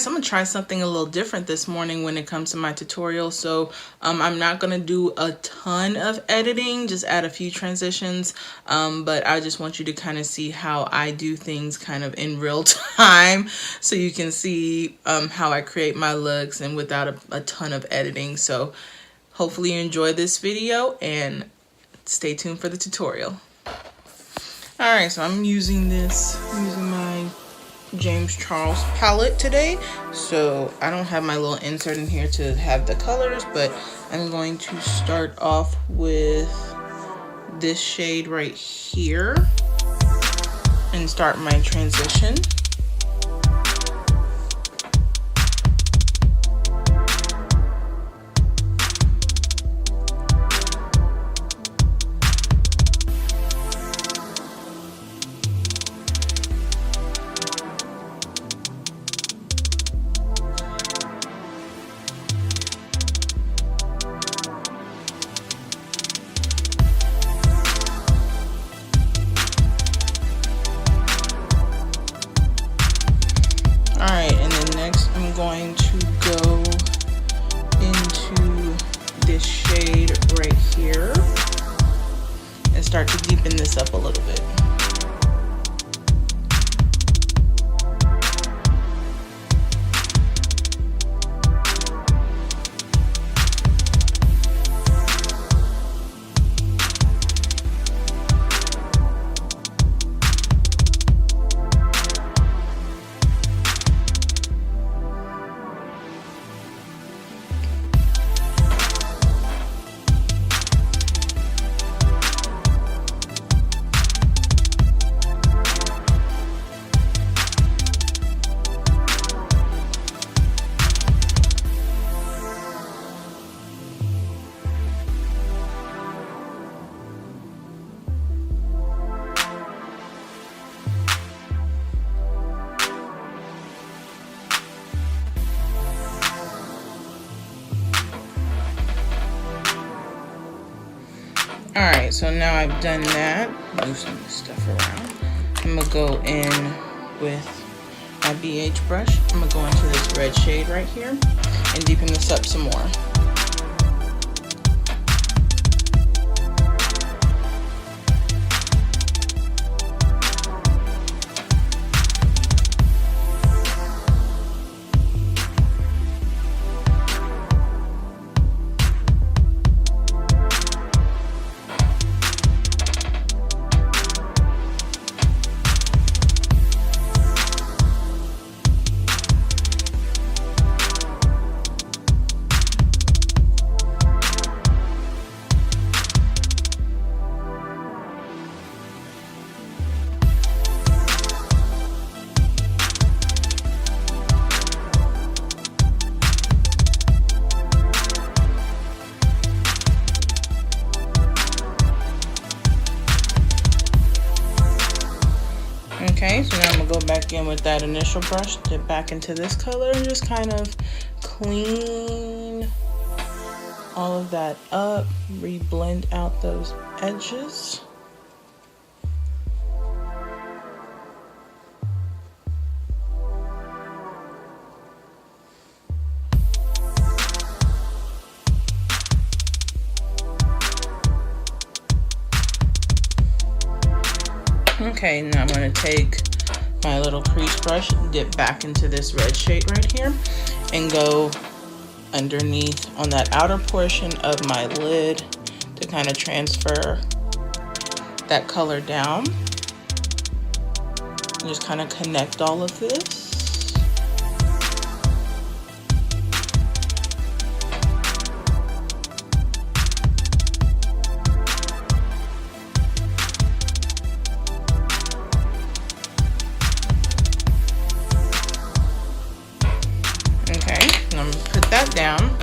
guys, I'm gonna try something a little different this morning when it comes to my tutorial. So I'm not gonna do a ton of editing, just add a few transitions, but I just want you to kind of see how I do things kind of in real time, so you can see how I create my looks and without a ton of editing. So hopefully you enjoy this video and stay tuned for the tutorial. Alright, so I'm using my James Charles palette today. So I don't have my little insert in here to have the colors, but I'm going to start off with this shade right here and start my transition. Alright, and then next I'm going to go into this shade right here and start to deepen this up a little bit. Alright, so now I've done that, move some of this stuff around. I'm going to go in with my BH brush. I'm going to go into this red shade right here and deepen this up some more. Okay, so now I'm gonna go back in with that initial brush, dip back into this color and just kind of clean all of that up, re-blend out those edges. Okay, now I'm going to take my little crease brush, dip back into this red shade right here, and go underneath on that outer portion of my lid to kind of transfer that color down. And just kind of connect all of this. Down,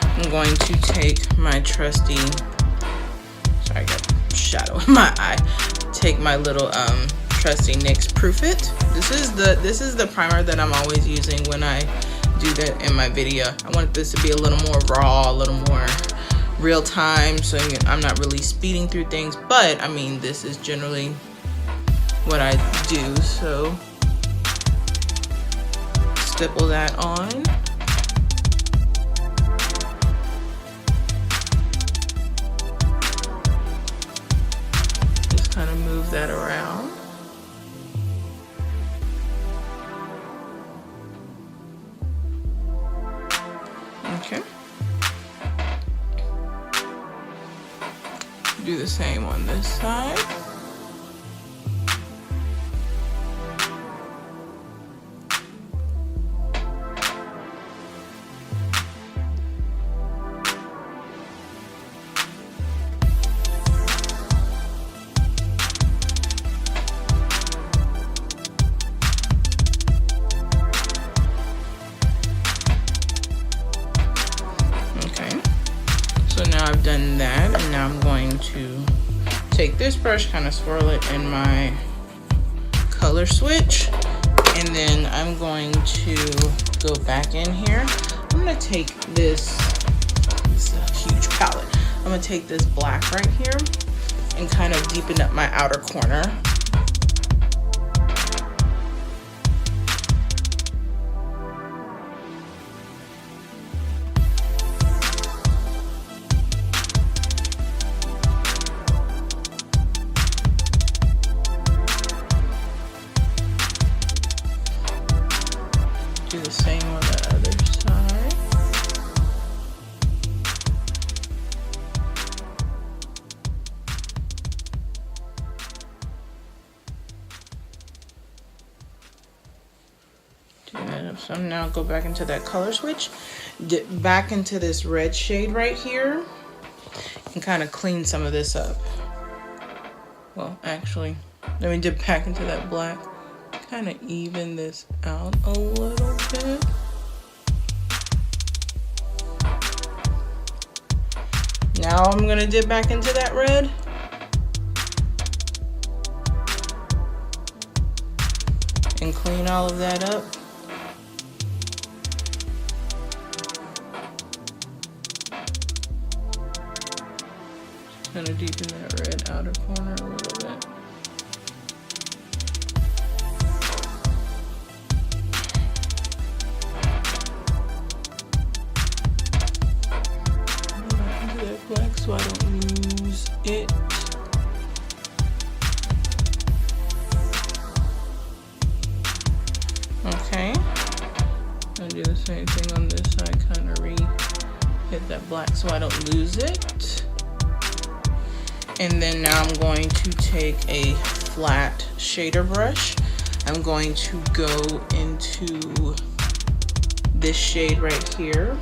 I'm going to take my trusty, sorry I got shadow in my eye, take my little trusty NYX Proof It. This is the primer that I'm always using when I do that in my video. I want this to be a little more raw, a little more real time, so I'm not really speeding through things, but I mean this is generally what I do. So stipple that on. Just kind of move that around. Okay. Do the same on this side. So now I've done that, and now I'm going to take this brush, kind of swirl it in my color switch, and then I'm going to go back in here. I'm going to take this is a huge palette. I'm going to take this black right here and kind of deepen up my outer corner. Do the same on the other side. Do that. So now go back into that color switch, dip back into this red shade right here, and kind of clean some of this up. Well, actually, let me dip back into that black. Kind of even this out a little bit. Now I'm gonna dip back into that red. And clean all of that up. Just gonna deepen that red outer corner a little bit. Black so I don't lose it. Okay. I'll do the same thing on this side, kind of hit that black so I don't lose it. And then now I'm going to take a flat shader brush. I'm going to go into this shade right here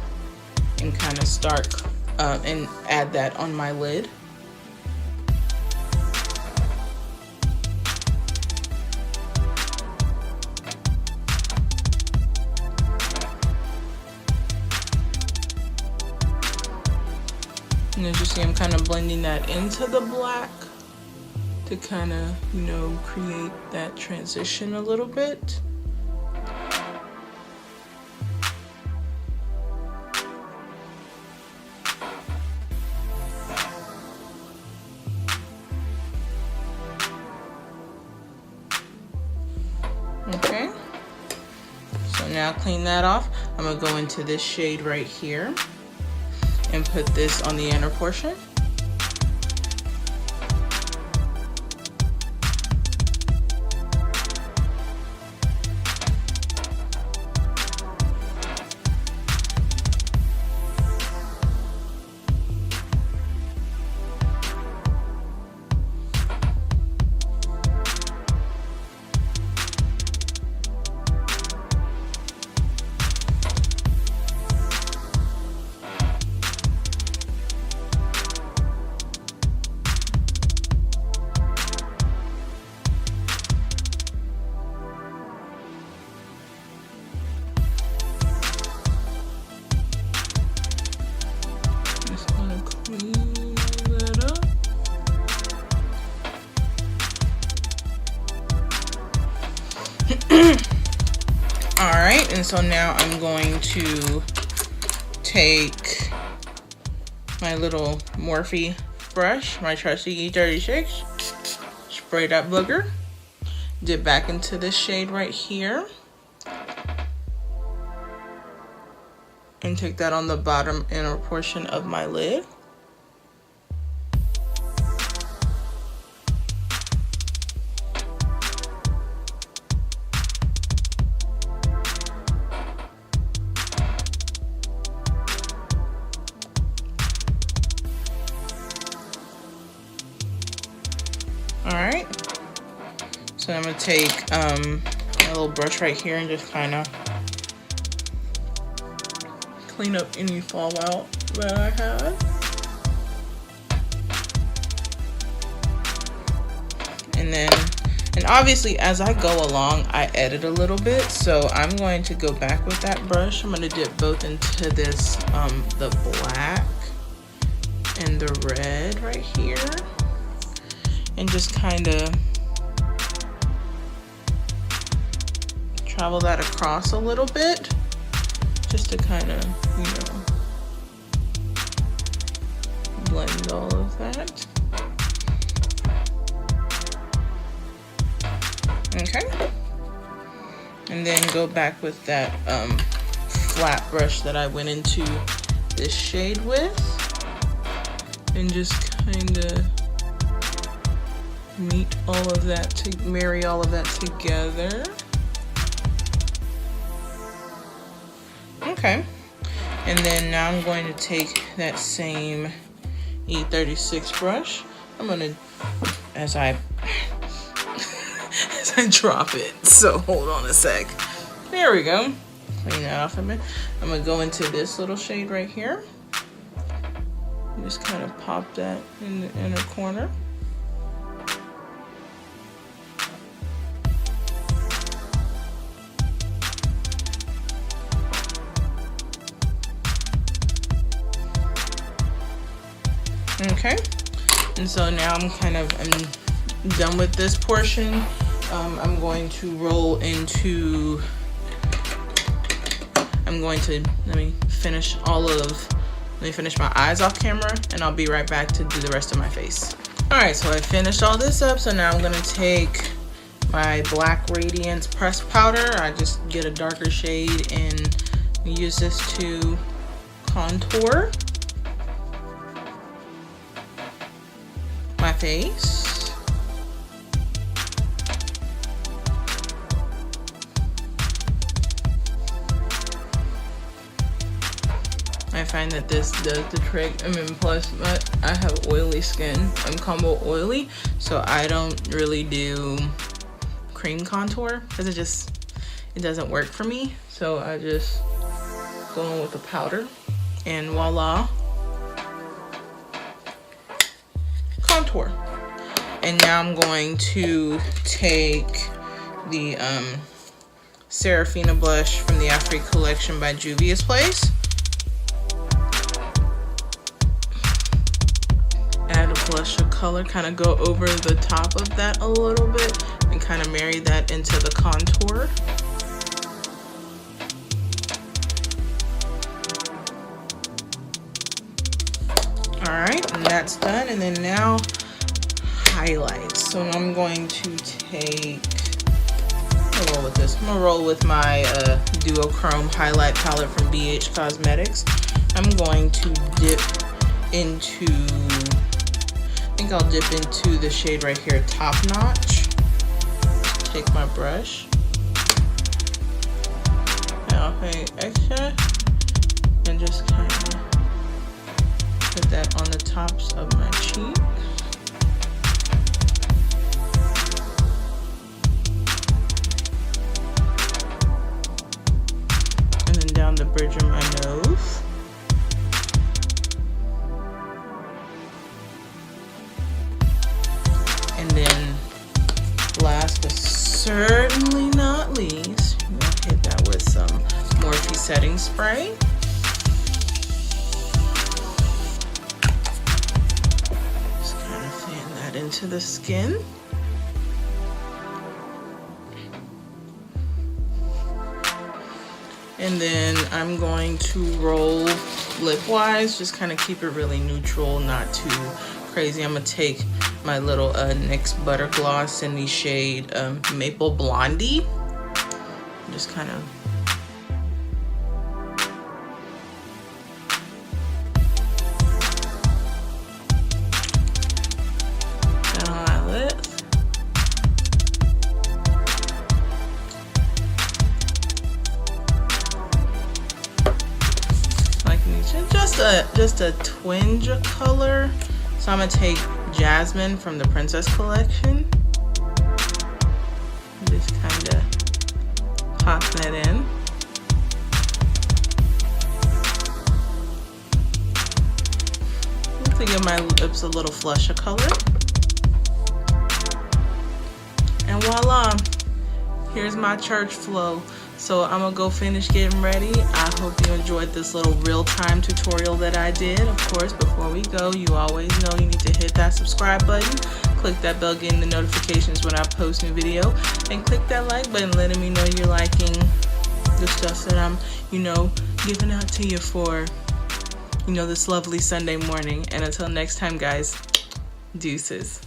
and kind of start and add that on my lid. And as you see, I'm kind of blending that into the black to kind of, you know, create that transition a little bit. Okay, so now clean that off. I'm gonna go into this shade right here and put this on the inner portion. Alright, and so now I'm going to take my little Morphe brush, my trusty E36, spray that booger, dip back into this shade right here, and take that on the bottom inner portion of my lid. Alright, so I'm going to take a little brush right here and just kind of clean up any fallout that I had. And obviously as I go along, I edit a little bit, so I'm going to go back with that brush. I'm going to dip both into this, the black and the red right here. And just kind of travel that across a little bit, just to kind of, you know, blend all of that. Okay. And then go back with that flat brush that I went into this shade with, and just kind of meet all of that, to marry all of that together. Okay, and then now I'm going to take that same E36 brush. I'm gonna, as I drop it, so hold on a sec. There we go. Clean that off a bit. I'm gonna go into this little shade right here. Just kind of pop that in the inner corner. Okay, and so now I'm done with this portion. I'm going to roll into, let me finish my eyes off camera, and I'll be right back to do the rest of my face. All right, so I finished all this up, so now I'm gonna take my Black Radiance pressed powder. I just get a darker shade and use this to contour my face. I find that this does the trick. I mean, plus I have oily skin. I'm combo oily, so I don't really do cream contour because it doesn't work for me. So I just go in with the powder, and voila, contour. And now I'm going to take the Seraphina blush from the Afrique collection by Juvia's Place. Add a blush of color, kind of go over the top of that a little bit and kind of marry that into the contour. Alright, and that's done. And then now highlights. So I'm going to take, I'm gonna roll with this. I'm gonna roll with my Duochrome highlight palette from BH Cosmetics. I'm going to dip into, I think I'll dip into the shade right here, Top Notch. Take my brush, and I'll pay extra, and just kind of put that on the tops of my cheeks. And then down the bridge of my nose. And then last but certainly not least, I'm gonna hit that with some Morphe setting spray. Just kind of fan that into the skin. And then I'm going to roll lip-wise, just kind of keep it really neutral, not too crazy. I'm gonna take my little NYX Butter Gloss in the shade Maple Blondie. Just kind of a twinge of color. So I'm gonna take Jasmine from the Princess Collection. Just kind of pop that in. To give my lips a little flusher color. And voila, here's my church flow. So I'm gonna go finish getting ready. I hope you enjoyed this little real-time tutorial that I did. Of course, before we go, you always know you need to hit that subscribe button, click that bell getting the notifications when I post new video, and click that like button letting me know you're liking the stuff that I'm, giving out to you for, this lovely Sunday morning. And until next time, guys, deuces.